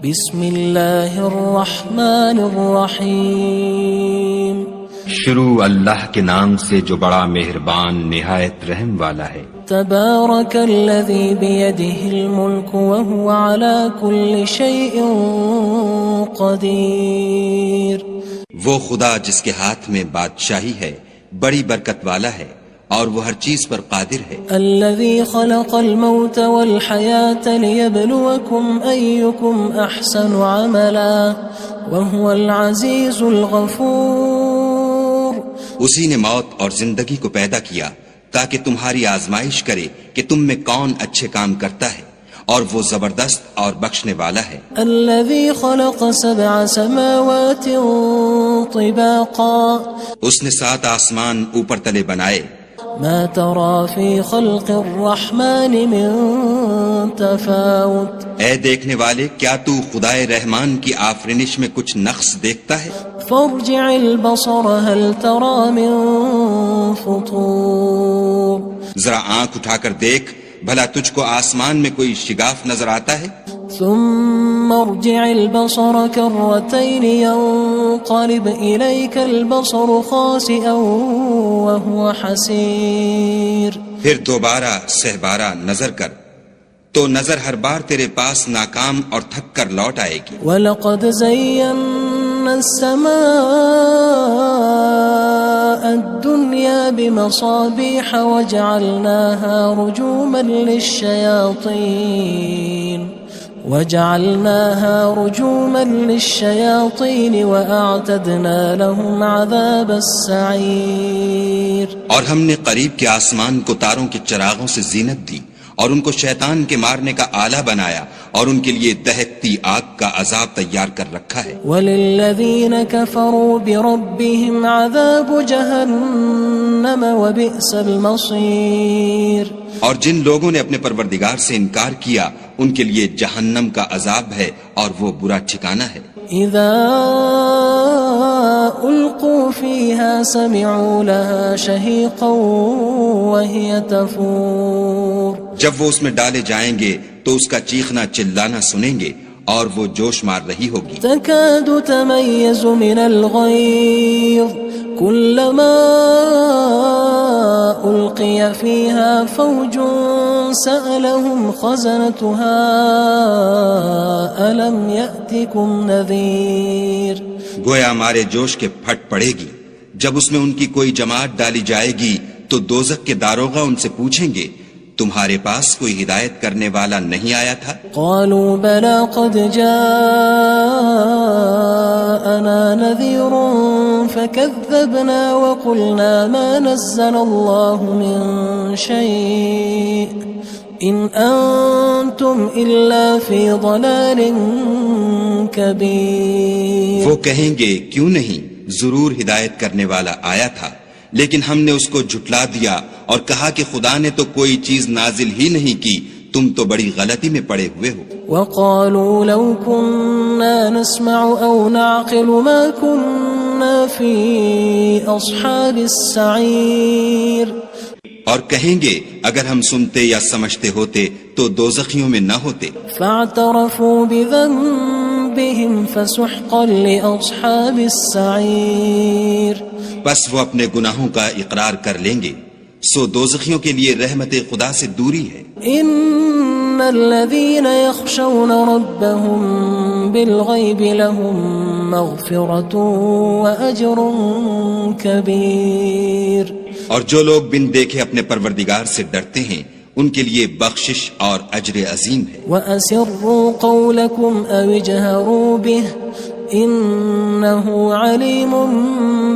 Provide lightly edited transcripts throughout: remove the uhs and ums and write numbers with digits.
بسم اللہ الرحمن الرحیم شروع اللہ کے نام سے جو بڑا مہربان نہایت رحم والا ہے۔ تبارک الذی بیدہ الملک وہو علی کل شیء قدیر۔ وہ خدا جس کے ہاتھ میں بادشاہی ہے بڑی برکت والا ہے اور وہ ہر چیز پر قادر ہے۔ الذی خلق الموت والحیاة لیبلوکم ایکم احسن عملا وہو العزیز الغفور۔ اسی نے موت اور زندگی کو پیدا کیا تاکہ تمہاری آزمائش کرے کہ تم میں کون اچھے کام کرتا ہے، اور وہ زبردست اور بخشنے والا ہے۔ الذی خلق سبع سماوات طباقا۔ اس نے 7 آسمان اوپر تلے بنائے۔ ما ترى في خلق الرحمن من تفاوت۔ اے دیکھنے والے، کیا تو خدائے رحمان کی آفرینش میں کچھ نقص دیکھتا ہے؟ فارجع البصر هل ترى من فطور۔ ذرا آنکھ اٹھا کر دیکھ، بھلا تجھ کو آسمان میں کوئی شگاف نظر آتا ہے؟ ثم ارجع البصر كرتين ينقلب إليك البصر خاسئا وهو حسير۔ پھر دوبارہ سہبارہ نظر کر تو نظر ہر بار تیرے پاس ناکام اور تھک کر لوٹ آئے گی۔ وَلَقَدْ زَيَّنَّا السَّمَاءَ الدُّنْيَا بِمَصَابِيحَ وَجَعَلْنَاهَا رُجُومًا لِلشَّيَاطِينِ وَأَعْتَدْنَا لَهُمْ عَذَابَ السَّعِيرِ۔ اور ہم نے قریب کے آسمان کو تاروں کے چراغوں سے زینت دی اور ان کو شیطان کے مارنے کا آلہ بنایا، اور ان کے لیے دہکتی آگ کا عذاب تیار کر رکھا ہے۔ وَلِلَّذِينَ كَفَرُوا بِرَبِّهِمْ عَذَابُ جَهَنَّمَ وَبِئْسَ الْمَصِيرُ۔ اور جن لوگوں نے اپنے پروردگار سے انکار کیا ان کے لیے جہنم کا عذاب ہے اور وہ برا ٹھکانہ ہے۔ اذا القوا فيها سمعوا لها شهيقا وهي تفور۔ جب وہ اس میں ڈالے جائیں گے تو اس کا چیخنا چلانا سنیں گے اور وہ جوش مار رہی ہوگی۔ تكاد تميز من الغيظ كلما ألقي فيها فوج سألهم خزنتها ألم يأتكم نذير۔ گویا مارے جوش کے پھٹ پڑے گی۔ جب اس میں ان کی کوئی جماعت ڈالی جائے گی تو دوزخ کے داروغہ ان سے پوچھیں گے تمہارے پاس کوئی ہدایت کرنے والا نہیں آیا تھا؟ قالوا بلى قد جاءنا نذير فكذبنا وقلنا ما نزل الله من شيء إن أنتم إلا في ضلال كبير۔ وہ کہیں گے کیوں نہیں، ضرور ہدایت کرنے والا آیا تھا، لیکن ہم نے اس کو جھٹلا دیا اور کہا کہ خدا نے تو کوئی چیز نازل ہی نہیں کی، تم تو بڑی غلطی میں پڑے ہوئے ہو۔ وقالوا لو كنا نسمع او نعقل ما كنا في اصحاب السعير۔ اور کہیں گے اگر ہم سنتے یا سمجھتے ہوتے تو دوزخیوں میں نہ ہوتے۔ فاعترفوا بذنبهم فسحقا لاصحاب السعير۔ بس وہ اپنے گناہوں کا اقرار کر لیں گے، سو دوزخیوں کے لیے رحمت خدا سے دوری ہے۔ ان الذين يخشون ربهم بالغيب لهم مغفرة واجر كبير۔ اور جو لوگ بن دیکھے اپنے پروردگار سے ڈرتے ہیں ان کے لیے بخشش اور اجر عظیم ہے۔ وَأَسِرُّوا قَوْلَكُمْ أَوِ اجْهَرُوا بِهِ إِنَّهُ عَلِيمٌ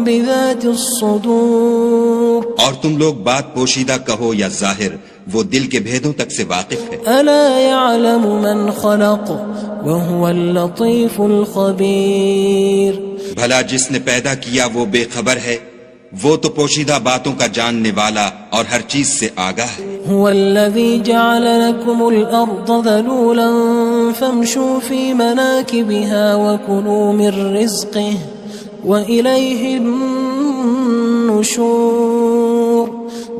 بِذَاتِ الصُّدُورِ۔ اور تم لوگ بات پوشیدہ کہو یا ظاہر، وہ دل کے بھیدوں تک سے واقف ہے۔ أَلَا يَعْلَمُ مَنْ خَلَقَ وَهُوَ اللَّطِيفُ الْخَبِيرُ۔ بھلا جس نے پیدا کیا وہ بے خبر ہے، وہ تو پوشیدہ باتوں کا جاننے والا اور ہر چیز سے آگاہ ہے۔ هو الذي جعل لكم الأرض ذلولا فامشوا في مناكبها وكلوا من رزقه وإليه النشور۔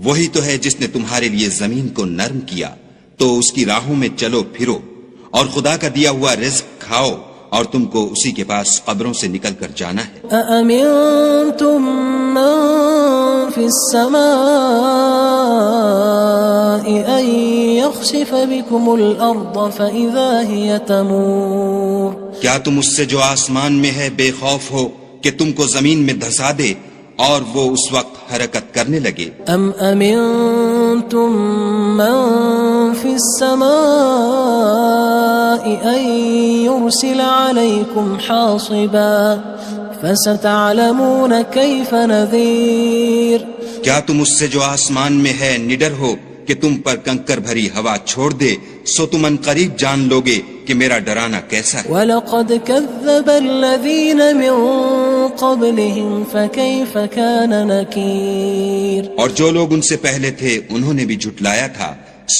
وہی تو ہے جس نے تمہارے لیے زمین کو نرم کیا تو اس کی راہوں میں چلو پھرو اور خدا کا دیا ہوا رزق کھاؤ اور تم کو اسی کے پاس قبروں سے نکل کر جانا ہے۔ أأمنتم من في السماء أن يخسف بكم الأرض فإذا هي تمور کیا تم اس سے جو آسمان میں ہے بے خوف ہو کہ تم کو زمین میں دھسا دے اور وہ اس وقت حرکت کرنے لگے؟ أم أمنتم من في السماء أن يرسل عليكم حاصبا فستعلمون كيف نذير کیا تم اس سے جو آسمان میں ہے نڈر ہو کہ تم پر کنکر بھری ہوا چھوڑ دے، سو تم ان قریب جان لوگے کہ میرا ڈرانا کیسا ہے۔ وَلَقَدْ كَذَّبَ الَّذِينَ مِن قَبْلِهِمْ فَكَيْفَ كَانَ نَكِيرٌ اور جو لوگ ان سے پہلے تھے انہوں نے بھی جھٹلایا تھا،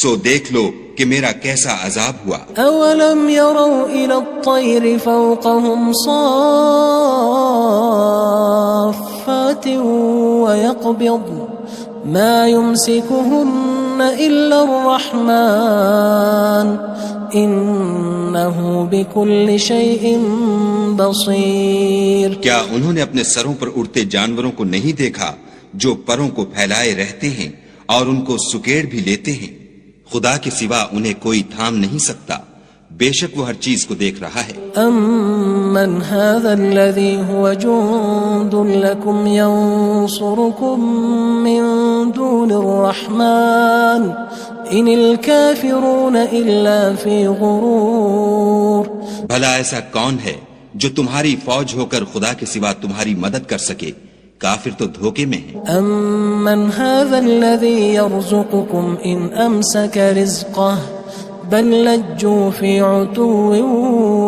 سو دیکھ لو کہ میرا کیسا عذاب ہوا۔ أَوَلَمْ يَرَوْا إِلَى الطَّيْرِ فَوْقَهُمْ صَافَّاتٍ وَيَقْبِضْنَ مَا يُمْسِكُهُنَّ إِلَّا الرَّحْمَنُ إِنَّهُ بِكُلِّ شَيْءٍ بَصِيرٌ کیا انہوں نے اپنے سروں پر اڑتے جانوروں کو نہیں دیکھا جو پروں کو پھیلائے رہتے ہیں اور ان کو سکیڑ بھی لیتے ہیں؟ خدا کے سوا انہیں کوئی تھام نہیں سکتا، بے شک وہ ہر چیز کو دیکھ رہا ہے۔ أَمَّنْ هَذَا الَّذِي هُوَ جُندٌ لَكُمْ يَنصُرُكُم مِّن دُونِ الرَّحْمَنِ إِنِ الْكَافِرُونَ إِلَّا فِي غُرُورٍ بھلا ایسا کون ہے جو تمہاری فوج ہو کر خدا کے سوا تمہاری مدد کر سکے؟ کافر تو دھوکے میں ہیں۔ أَمَّنْ هَذَا الَّذِي يَرْزُقُكُمْ إِنْ أَمْسَكَ رِزْقَهُ بَلْ لَجُّوا فِي عُتُوٍّ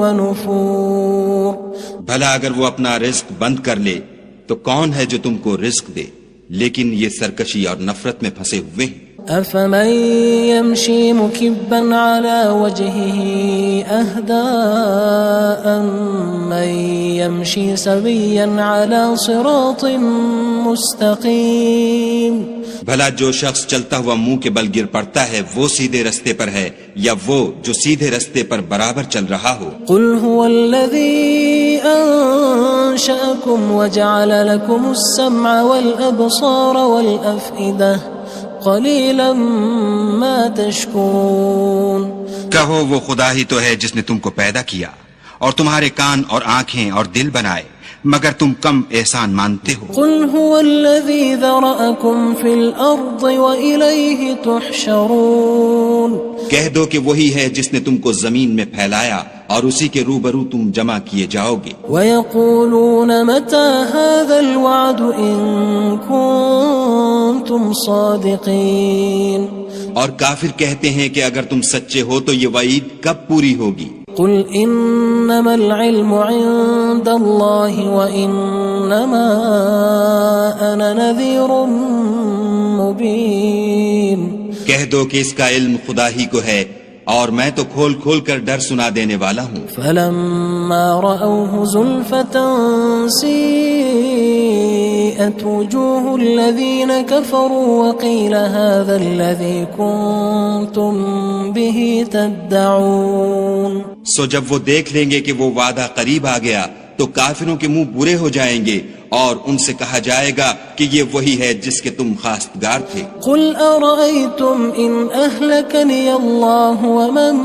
وَنُفُورٍ بھلا اگر وہ اپنا رزق بند کر لے تو کون ہے جو تم کو رزق دے؟ لیکن یہ سرکشی اور نفرت میں پھنسے ہوئے ہیں۔ أَفَمَن يَمْشِي مُكِبًّا عَلَى وَجْهِهِ أَهْدَىٰ أَمَّن يَمْشِي سَوِيًّا عَلَى صِرَاطٍ مُّسْتَقِيمٍ بھلا جو شخص چلتا ہوا منہ کے بل گر پڑتا ہے وہ سیدھے رستے پر ہے یا وہ جو سیدھے رستے پر برابر چل رہا ہو؟ قُلْ هُوَ الَّذِي أَنشَأَكُمْ وَجَعَلَ لَكُمُ السَّمْعَ وَالْأَبْصَارَ وَالْأَفْئِدَةَ قَلِيلًا مَا تَشْكُرُونَ کہو وہ خدا ہی تو ہے جس نے تم کو پیدا کیا اور تمہارے کان اور آنکھیں اور دل بنائے، مگر تم کم احسان مانتے ہو۔ قُلْ هُوَ الَّذِي ذَرَأَكُمْ فِي الْأَرْضِ وَإِلَيْهِ تُحْشَرُونَ کہہ دو کہ وہی ہے جس نے تم کو زمین میں پھیلایا اور اسی کے روبرو تم جمع کیے جاؤ گے۔ وَيَقُولُونَ مَتَى هَذَا الْوَعْدُ إِن كُنتُمْ صَادِقِينَ اور کافر کہتے ہیں کہ اگر تم سچے ہو تو یہ وعید کب پوری ہوگی؟ قُلْ إِنَّمَا الْعِلْمُ عِندَ اللَّهِ وَإِنَّمَا أَنَا نَذِيرٌ مُبِينٌ کہہ دو کہ اس کا علم خدا ہی کو ہے اور میں تو کھول کھول کر ڈر سنا دینے والا ہوں۔ فَلَمَّا رَأَوْهُ زُلْفَةً سِيئَتْ وُجُوهُ الَّذِينَ كَفَرُوا وَقِيلَ هَذَا الَّذِي كُنتُم بِهِ تَدَّعُونَ سو جب وہ دیکھ لیں گے کہ وہ وعدہ قریب آ گیا تو کافروں کے منہ برے ہو جائیں گے اور ان سے کہا جائے گا کہ یہ وہی ہے جس کے تم خواستگار تھے۔ قُلْ أَرَأَيْتُمْ إِنْ أَهْلَكَنِيَ اللَّهُ وَمَن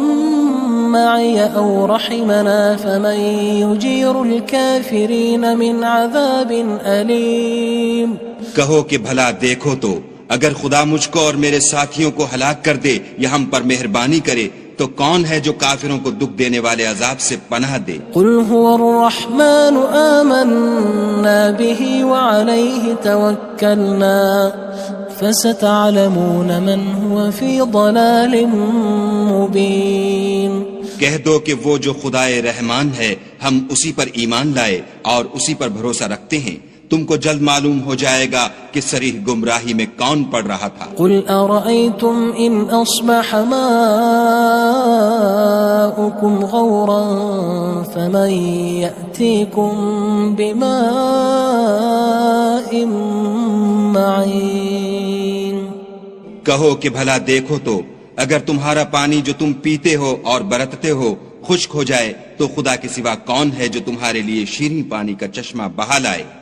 مَّعِيَ أَوْ رَحِمَنَا فَمَن يُجِيرُ الْكَافِرِينَ مِنْ عَذَابٍ أَلِيمٍ کہو کہ بھلا دیکھو تو اگر خدا مجھ کو اور میرے ساتھیوں کو ہلاک کر دے یا ہم پر مہربانی کرے تو کون ہے جو کافروں کو دکھ دینے والے عذاب سے پناہ دے؟ قُلْ هُوَ الرَّحْمَنُ آمَنَّا بِهِ وَعَلَيْهِ تَوَكَّلْنَا فَسَتَعْلَمُونَ مَنْ هُوَ فِي ضَلَالٍ مُبِينٍ کہہ دو کہ وہ جو خدائے رحمان ہے ہم اسی پر ایمان لائے اور اسی پر بھروسہ رکھتے ہیں، تم کو جلد معلوم ہو جائے گا کہ صریح گمراہی میں کون پڑ رہا تھا۔ قُلْ أَرَأَيْتُمْ إِنْ أَصْبَحَ مَاؤُكُمْ غَوْرًا فَمَن يَأْتِيكُم بِمَاءٍ مَّعِينٍ کہو کہ بھلا دیکھو تو اگر تمہارا پانی جو تم پیتے ہو اور برتتے ہو خشک ہو جائے تو خدا کے سوا کون ہے جو تمہارے لیے شیریں پانی کا چشمہ بہا لائے؟